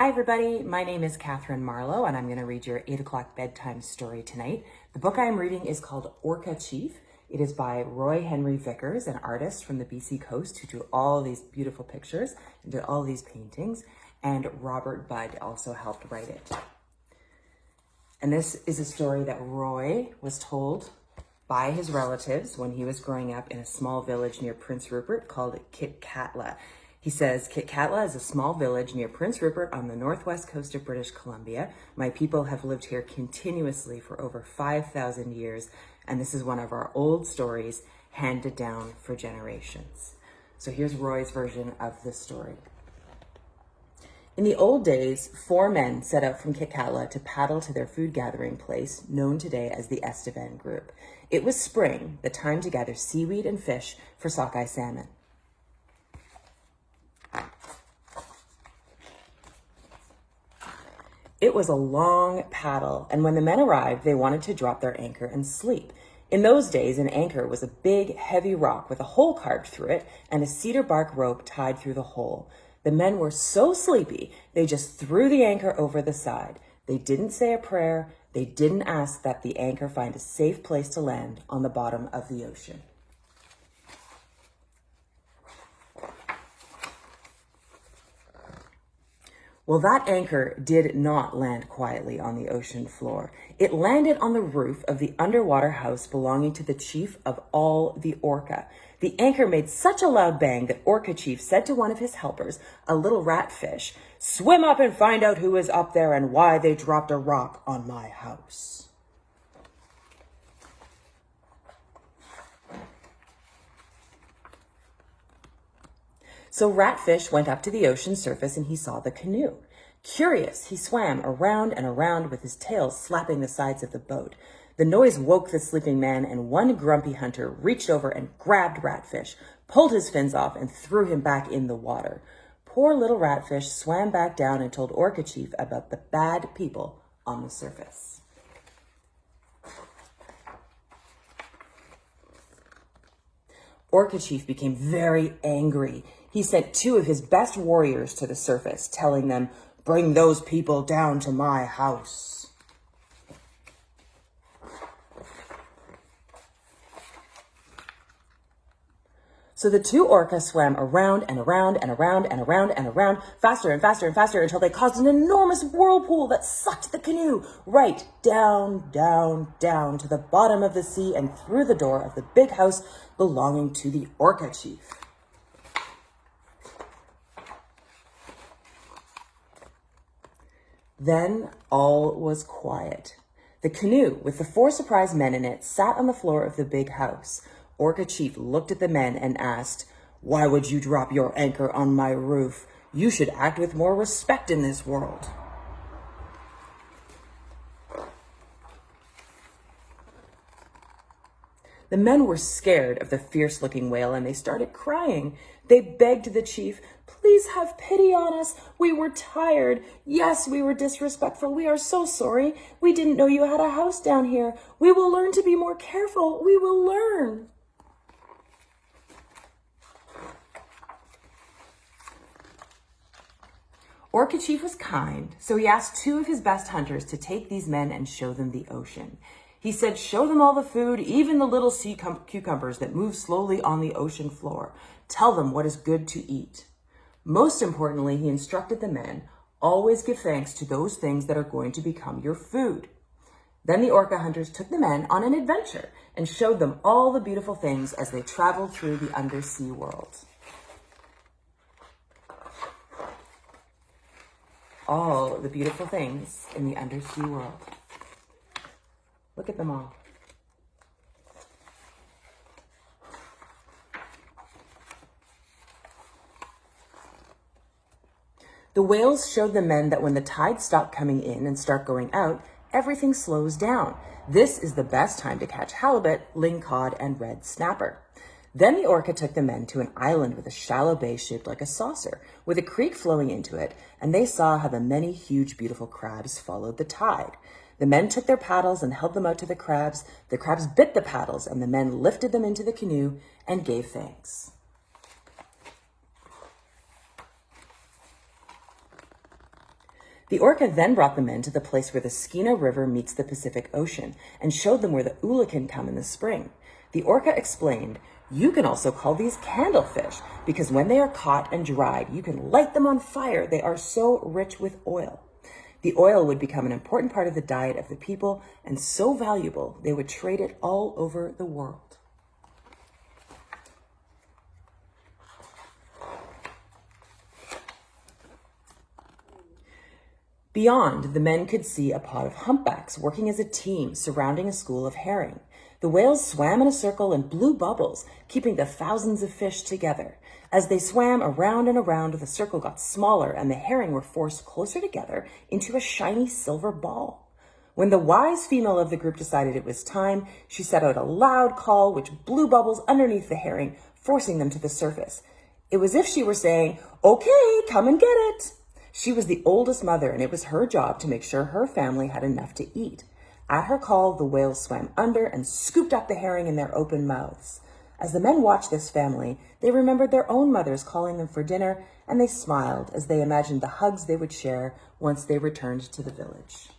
Hi everybody, my name is Kathryn Marlow and I'm going to read your 8 o'clock bedtime story tonight. The book I'm reading is called Orca Chief. It is by Roy Henry Vickers, an artist from the BC coast who drew all these beautiful pictures and did all these paintings, and Robert Budd also helped write it. And this is a story that Roy was told by his relatives when he was growing up in a small village near Prince Rupert called Kitkatla. He says, Kitkatla is a small village near Prince Rupert on the northwest coast of British Columbia. My people have lived here continuously for over 5,000 years, and this is one of our old stories handed down for generations. So here's Roy's version of the story. In the old days, 4 men set out from Kitkatla to paddle to their food gathering place, known today as the Estevan Group. It was spring, the time to gather seaweed and fish for sockeye salmon. It was a long paddle, and when the men arrived, they wanted to drop their anchor and sleep. In those days, an anchor was a big, heavy rock with a hole carved through it and a cedar bark rope tied through the hole. The men were so sleepy, they just threw the anchor over the side. They didn't say a prayer. They didn't ask that the anchor find a safe place to land on the bottom of the ocean. Well, that anchor did not land quietly on the ocean floor. It landed on the roof of the underwater house belonging to the chief of all the Orca. The anchor made such a loud bang that Orca Chief said to one of his helpers, a little ratfish, "Swim up and find out who is up there and why they dropped a rock on my house." So Ratfish went up to the ocean surface and he saw the canoe. Curious, he swam around and around with his tail slapping the sides of the boat. The noise woke the sleeping man, and one grumpy hunter reached over and grabbed Ratfish, pulled his fins off, and threw him back in the water. Poor little Ratfish swam back down and told Orca Chief about the bad people on the surface. Orca Chief became very angry. He sent 2 of his best warriors to the surface, telling them, "Bring those people down to my house." So the 2 orcas swam around and around and around and around and around, faster and faster and faster, until they caused an enormous whirlpool that sucked the canoe right down, down, down to the bottom of the sea and through the door of the big house belonging to the Orca Chief. Then all was quiet. The canoe, with the 4 surprised men in it, sat on the floor of the big house. Orca Chief looked at the men and asked, "Why would you drop your anchor on my roof? You should act with more respect in this world." The men were scared of the fierce-looking whale and they started crying. They begged the chief, "Please have pity on us. We were tired. Yes, we were disrespectful. We are so sorry. We didn't know you had a house down here. We will learn to be more careful. We will learn." Orca Chief was kind, so he asked 2 of his best hunters to take these men and show them the ocean. He said, "Show them all the food, even the little sea cucumbers that move slowly on the ocean floor. Tell them what is good to eat." Most importantly, he instructed the men, "Always give thanks to those things that are going to become your food." Then the orca hunters took the men on an adventure and showed them all the beautiful things as they traveled through the undersea world. All the beautiful things in the undersea world. Look at them all. The whales showed the men that when the tides stop coming in and start going out, everything slows down. This is the best time to catch halibut, lingcod, and red snapper. Then the orca took the men to an island with a shallow bay shaped like a saucer, with a creek flowing into it, and they saw how the many huge, beautiful crabs followed the tide. The men took their paddles and held them out to the crabs. The crabs bit the paddles, and the men lifted them into the canoe and gave thanks. The Orca then brought the men to the place where the Skeena River meets the Pacific Ocean and showed them where the Ulican come in the spring. The Orca explained, "You can also call these candlefish because when they are caught and dried, you can light them on fire. They are so rich with oil." The oil would become an important part of the diet of the people and so valuable they would trade it all over the world. Beyond, the men could see a pod of humpbacks working as a team surrounding a school of herring. The whales swam in a circle and blew bubbles, keeping the thousands of fish together. As they swam around and around, the circle got smaller and the herring were forced closer together into a shiny silver ball. When the wise female of the group decided it was time, she set out a loud call which blew bubbles underneath the herring, forcing them to the surface. It was as if she were saying, "Okay, come and get it." She was the oldest mother, and it was her job to make sure her family had enough to eat. At her call, the whales swam under and scooped up the herring in their open mouths. As the men watched this family, they remembered their own mothers calling them for dinner, and they smiled as they imagined the hugs they would share once they returned to the village.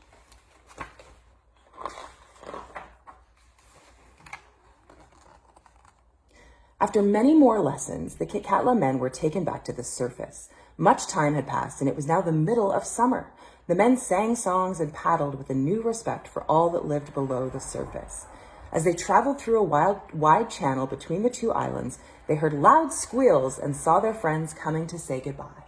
After many more lessons, the Kitkatla men were taken back to the surface. Much time had passed, and it was now the middle of summer. The men sang songs and paddled with a new respect for all that lived below the surface. As they traveled through a wide channel between the two islands, they heard loud squeals and saw their friends coming to say goodbye.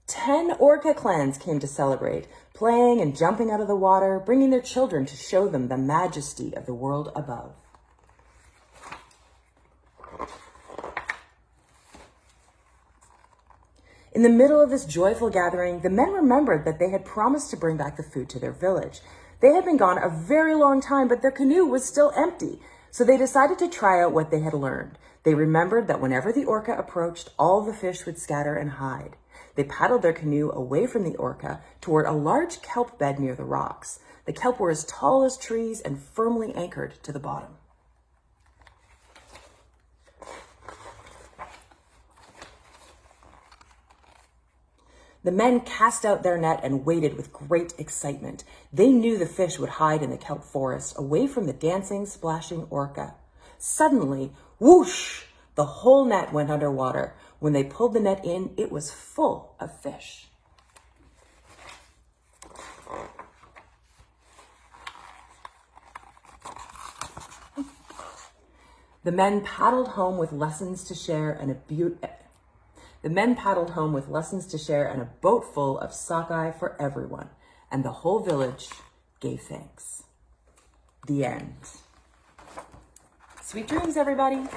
Ten Orca clans came to celebrate, playing and jumping out of the water, bringing their children to show them the majesty of the world above. In the middle of this joyful gathering, the men remembered that they had promised to bring back the food to their village. They had been gone a very long time, but their canoe was still empty, so they decided to try out what they had learned. They remembered that whenever the Orca approached, all the fish would scatter and hide. They paddled their canoe away from the Orca toward a large kelp bed near the rocks. The kelp were as tall as trees and firmly anchored to the bottom. The men cast out their net and waited with great excitement. They knew the fish would hide in the kelp forest, away from the dancing, splashing Orca. Suddenly, whoosh, the whole net went underwater. When they pulled the net in, it was full of fish. The men paddled home with lessons to share and a boat full of sockeye for everyone, and the whole village gave thanks. The end. Sweet dreams, everybody.